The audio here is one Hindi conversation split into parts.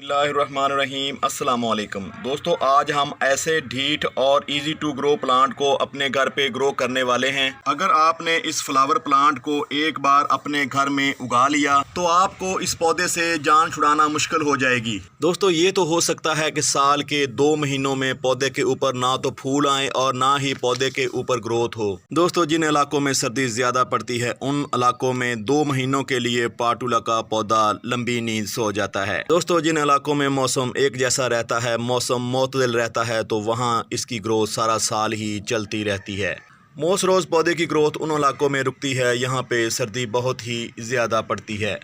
बिस्मिल्लाहिर्रहमानिर्रहीम अस्सलाम वालेकुम दोस्तों, आज हम ऐसे ढीठ और इजी टू ग्रो प्लांट को अपने घर पे ग्रो करने वाले हैं। अगर आपने इस फ्लावर प्लांट को एक बार अपने घर में उगा लिया तो आपको इस पौधे से जान छुड़ाना मुश्किल हो जाएगी। दोस्तों, ये तो हो सकता है कि साल के 2 महीनों में पौधे के ऊपर ना तो फूल आए और ना ही पौधे के ऊपर ग्रोथ हो। दोस्तों, जिन इलाकों में सर्दी ज़्यादा पड़ती है उन इलाकों में 2 महीनों के लिए पाटुला का पौधा लंबी नींद सो जाता है। दोस्तों, जिन इलाकों में मौसम एक जैसा रहता है, मौसम मोतदिल रहता है, तो वहाँ इसकी ग्रोथ सारा साल ही चलती रहती है। मोस रोज़ पौधे की ग्रोथ उन इलाकों में रुकती है यहाँ पे सर्दी बहुत ही ज़्यादा पड़ती है।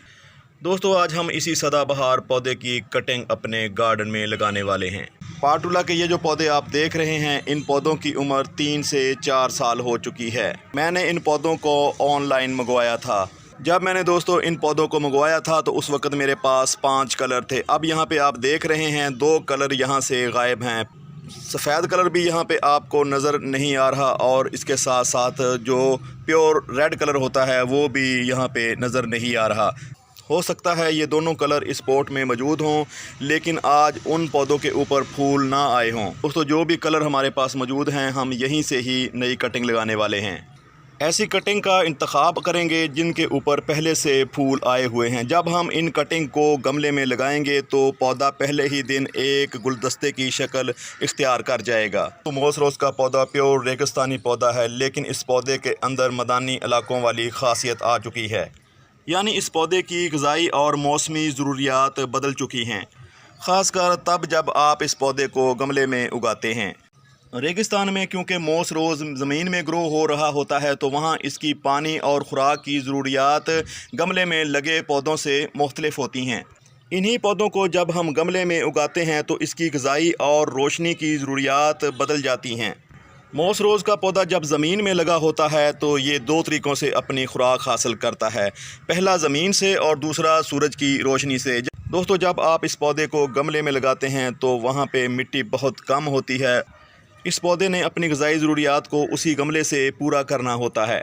दोस्तों, आज हम इसी सदाबहार पौधे की कटिंग अपने गार्डन में लगाने वाले हैं। पाटुला के ये जो पौधे आप देख रहे हैं, इन पौधों की उम्र 3 से 4 साल हो चुकी है। मैंने इन पौधों को ऑनलाइन मंगवाया था। जब मैंने दोस्तों इन पौधों को मंगवाया था तो उस वक्त मेरे पास 5 कलर थे। अब यहाँ पे आप देख रहे हैं 2 कलर यहाँ से गायब हैं। सफ़ेद कलर भी यहाँ पे आपको नज़र नहीं आ रहा और इसके साथ साथ जो प्योर रेड कलर होता है वो भी यहाँ पे नज़र नहीं आ रहा। हो सकता है ये दोनों कलर इस पॉट में मौजूद हों, लेकिन आज उन पौधों के ऊपर फूल ना आए हों। दोस्तों, जो भी कलर हमारे पास मौजूद हैं हम यहीं से ही नई कटिंग लगाने वाले हैं। ऐसी कटिंग का इंतखाब करेंगे जिनके ऊपर पहले से फूल आए हुए हैं। जब हम इन कटिंग को गमले में लगाएंगे तो पौधा पहले ही दिन एक गुलदस्ते की शक्ल इख्तियार कर जाएगा। तो मोस रोज़ का पौधा प्योर रेगिस्तानी पौधा है, लेकिन इस पौधे के अंदर मैदानी इलाकों वाली खासियत आ चुकी है, यानी इस पौधे की ग़िज़ाई और मौसमी ज़रूरियात बदल चुकी हैं, ख़ासकर तब जब आप इस पौधे को गमले में उगाते हैं। रेगिस्तान में क्योंकि मोस रोज़ ज़मीन में ग्रो हो रहा होता है तो वहाँ इसकी पानी और ख़ुराक की ज़रूरियात गमले में लगे पौधों से मुख्तलिफ़ होती हैं। इन्हीं पौधों को जब हम गमले में उगाते हैं तो इसकी ग़िज़ाई और रोशनी की ज़रूरियात बदल जाती हैं। मोस रोज़ का पौधा जब ज़मीन में लगा होता है तो ये 2 तरीक़ों से अपनी खुराक हासिल करता है। पहला ज़मीन से और दूसरा सूरज की रोशनी से। दोस्तों, जब आप इस पौधे को गमले में लगाते हैं तो वहाँ पे मिट्टी बहुत कम होती है। इस पौधे ने अपनी ग़िज़ाई ज़रूरियात को उसी गमले से पूरा करना होता है।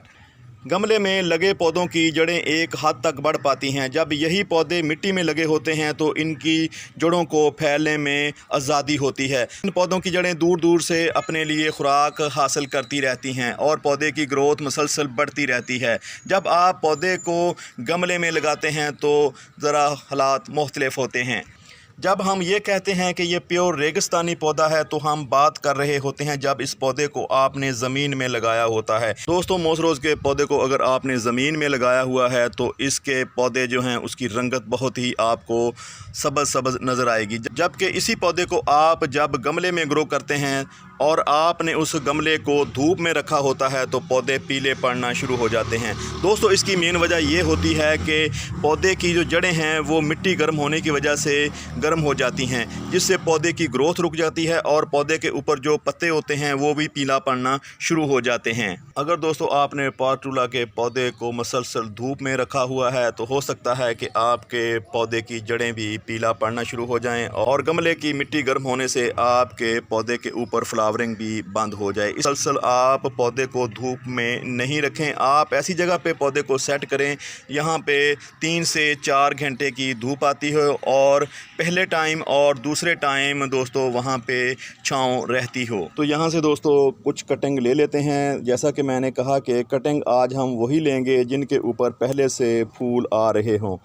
गमले में लगे पौधों की जड़ें एक हद तक बढ़ पाती हैं। जब यही पौधे मिट्टी में लगे होते हैं तो इनकी जड़ों को फैलने में आज़ादी होती है। इन पौधों की जड़ें दूर दूर से अपने लिए खुराक हासिल करती रहती हैं और पौधे की ग्रोथ मुसलसल बढ़ती रहती है। जब आप पौधे को गमले में लगाते हैं तो ज़रा हालात मुख्तलिफ़ होते हैं। जब हम ये कहते हैं कि ये प्योर रेगिस्तानी पौधा है तो हम बात कर रहे होते हैं जब इस पौधे को आपने ज़मीन में लगाया होता है। दोस्तों, मोस रोज़ के पौधे को अगर आपने ज़मीन में लगाया हुआ है तो इसके पौधे जो हैं उसकी रंगत बहुत ही आपको सब्ज़ सब्ज़ नज़र आएगी। जबकि इसी पौधे को आप जब गमले में ग्रो करते हैं और आपने उस गमले को धूप में रखा होता है तो पौधे पीले पड़ना शुरू हो जाते हैं। दोस्तों, इसकी मेन वजह ये होती है कि पौधे की जो जड़ें हैं वो मिट्टी गर्म होने की वजह से गर्म हो जाती हैं, जिससे पौधे की ग्रोथ रुक जाती है और पौधे के ऊपर जो पत्ते होते हैं वो भी पीला पड़ना शुरू हो जाते हैं। अगर दोस्तों आपने पाटुला के पौधे को मुसलसल धूप में रखा हुआ है तो हो सकता है कि आपके पौधे की जड़ें भी पीला पड़ना शुरू हो जाएं और गमले की मिट्टी गर्म होने से आपके पौधे के ऊपर फ्लावरिंग भी बंद हो जाए। मुसलसल आप पौधे को धूप में नहीं रखें। आप ऐसी जगह पे पौधे को सेट करें यहाँ पे 3 से 4 घंटे की धूप आती है और पहले टाइम और दूसरे टाइम दोस्तों वहाँ पे छाँव रहती हो। तो यहाँ से दोस्तों कुछ कटिंग ले लेते हैं। जैसा कि मैंने कहा कि कटिंग आज हम वही लेंगे जिनके ऊपर पहले से फूल आ रहे हों।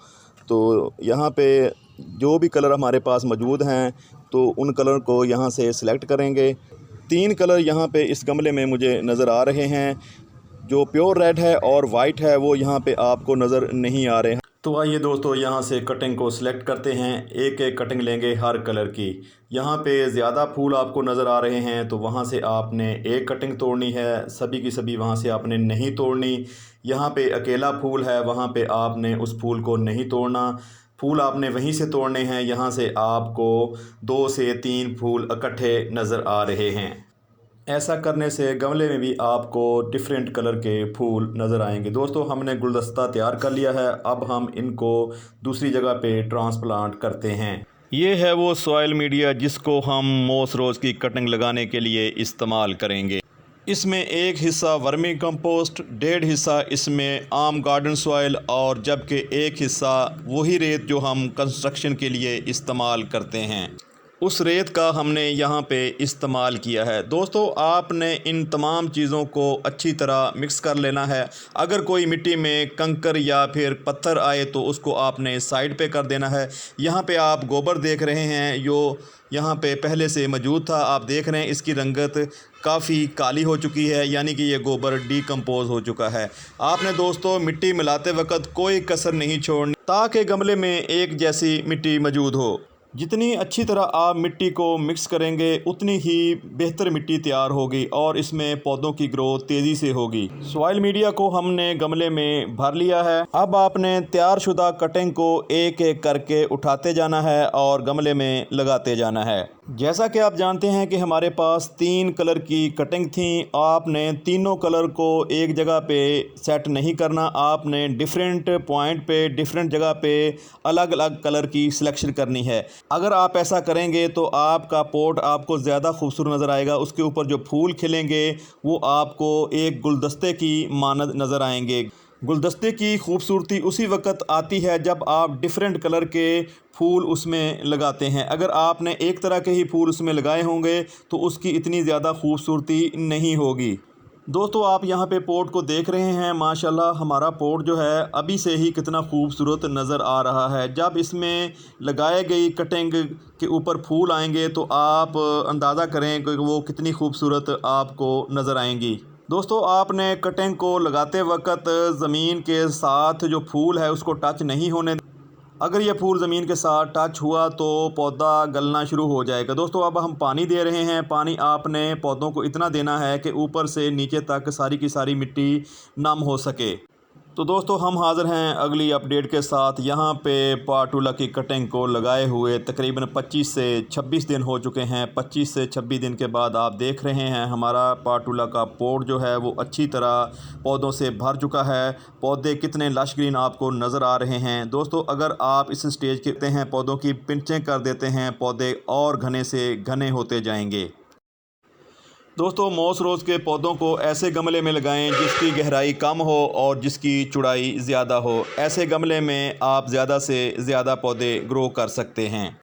तो यहाँ पे जो भी कलर हमारे पास मौजूद हैं तो उन कलर को यहाँ से सिलेक्ट करेंगे। 3 कलर यहाँ पे इस गमले में मुझे नज़र आ रहे हैं। जो प्योर रेड है और वाइट है वो यहाँ पे आपको नज़र नहीं आ रहे हैं। तो आइए दोस्तों यहाँ से कटिंग को सिलेक्ट करते हैं। एक एक कटिंग लेंगे हर कलर की। यहाँ पे ज़्यादा फूल आपको नज़र आ रहे हैं तो वहाँ से आपने एक कटिंग तोड़नी है, सभी की सभी वहाँ से आपने नहीं तोड़नी। यहाँ पे अकेला फूल है, वहाँ पे आपने उस फूल को नहीं तोड़ना। फूल आपने वहीं से तोड़ने हैं। यहाँ से आपको 2 से 3 फूल इकट्ठे नज़र आ रहे हैं। ऐसा करने से गमले में भी आपको डिफरेंट कलर के फूल नज़र आएंगे। दोस्तों, हमने गुलदस्ता तैयार कर लिया है। अब हम इनको दूसरी जगह पे ट्रांसप्लांट करते हैं। ये है वो सॉइल मीडिया जिसको हम मोस रोज़ की कटिंग लगाने के लिए इस्तेमाल करेंगे। इसमें एक हिस्सा वर्मी कंपोस्ट, 1.5 हिस्सा इसमें आम गार्डन सॉइल और जबकि एक हिस्सा वही रेत जो हम कंस्ट्रक्शन के लिए इस्तेमाल करते हैं, उस रेत का हमने यहाँ पे इस्तेमाल किया है। दोस्तों, आपने इन तमाम चीज़ों को अच्छी तरह मिक्स कर लेना है। अगर कोई मिट्टी में कंकर या फिर पत्थर आए तो उसको आपने साइड पे कर देना है। यहाँ पे आप गोबर देख रहे हैं, जो यहाँ पे पहले से मौजूद था। आप देख रहे हैं इसकी रंगत काफ़ी काली हो चुकी है, यानी कि ये गोबर डीकम्पोज़ हो चुका है। आपने दोस्तों मिट्टी मिलाते वक्त कोई कसर नहीं छोड़नी ताकि गमले में एक जैसी मिट्टी मौजूद हो। जितनी अच्छी तरह आप मिट्टी को मिक्स करेंगे उतनी ही बेहतर मिट्टी तैयार होगी और इसमें पौधों की ग्रोथ तेज़ी से होगी। सॉइल मीडिया को हमने गमले में भर लिया है। अब आपने तैयार शुदा कटिंग को एक एक करके उठाते जाना है और गमले में लगाते जाना है। जैसा कि आप जानते हैं कि हमारे पास 3 कलर की कटिंग थी। आपने तीनों कलर को एक जगह पे सेट नहीं करना, आपने डिफरेंट पॉइंट पे डिफरेंट जगह पे अलग अलग कलर की सिलेक्शन करनी है। अगर आप ऐसा करेंगे तो आपका पॉट आपको ज़्यादा खूबसूरत नज़र आएगा। उसके ऊपर जो फूल खिलेंगे वो आपको एक गुलदस्ते की मानद नज़र आएंगे। गुलदस्ते की खूबसूरती उसी वक्त आती है जब आप डिफरेंट कलर के फूल उसमें लगाते हैं। अगर आपने एक तरह के ही फूल उसमें लगाए होंगे तो उसकी इतनी ज़्यादा खूबसूरती नहीं होगी। दोस्तों, आप यहाँ पे पोट को देख रहे हैं, माशाल्लाह हमारा पोट जो है अभी से ही कितना खूबसूरत नज़र आ रहा है। जब इसमें लगाए गई कटिंग के ऊपर फूल आएंगे तो आप अंदाज़ा करें कि वो कितनी खूबसूरत आपको नज़र आएंगी। दोस्तों, आपने कटिंग को लगाते वक्त ज़मीन के साथ जो फूल है उसको टच नहीं होने। अगर ये फूल ज़मीन के साथ टच हुआ तो पौधा गलना शुरू हो जाएगा। दोस्तों, अब हम पानी दे रहे हैं। पानी आपने पौधों को इतना देना है कि ऊपर से नीचे तक सारी की सारी मिट्टी नम हो सके। तो दोस्तों, हम हाज़िर हैं अगली अपडेट के साथ। यहाँ पे पाटुला की कटिंग को लगाए हुए तकरीबन 25 से 26 दिन हो चुके हैं। 25 से 26 दिन के बाद आप देख रहे हैं हमारा पाटुला का पोट जो है वो अच्छी तरह पौधों से भर चुका है। पौधे कितने लश ग्रीन आपको नज़र आ रहे हैं। दोस्तों, अगर आप इस स्टेज के हैं पौधों की पिंचें कर देते हैं, पौधे और घने से घने होते जाएंगे। दोस्तों, मॉस रोज़ के पौधों को ऐसे गमले में लगाएं जिसकी गहराई कम हो और जिसकी चौड़ाई ज़्यादा हो। ऐसे गमले में आप ज़्यादा से ज़्यादा पौधे ग्रो कर सकते हैं।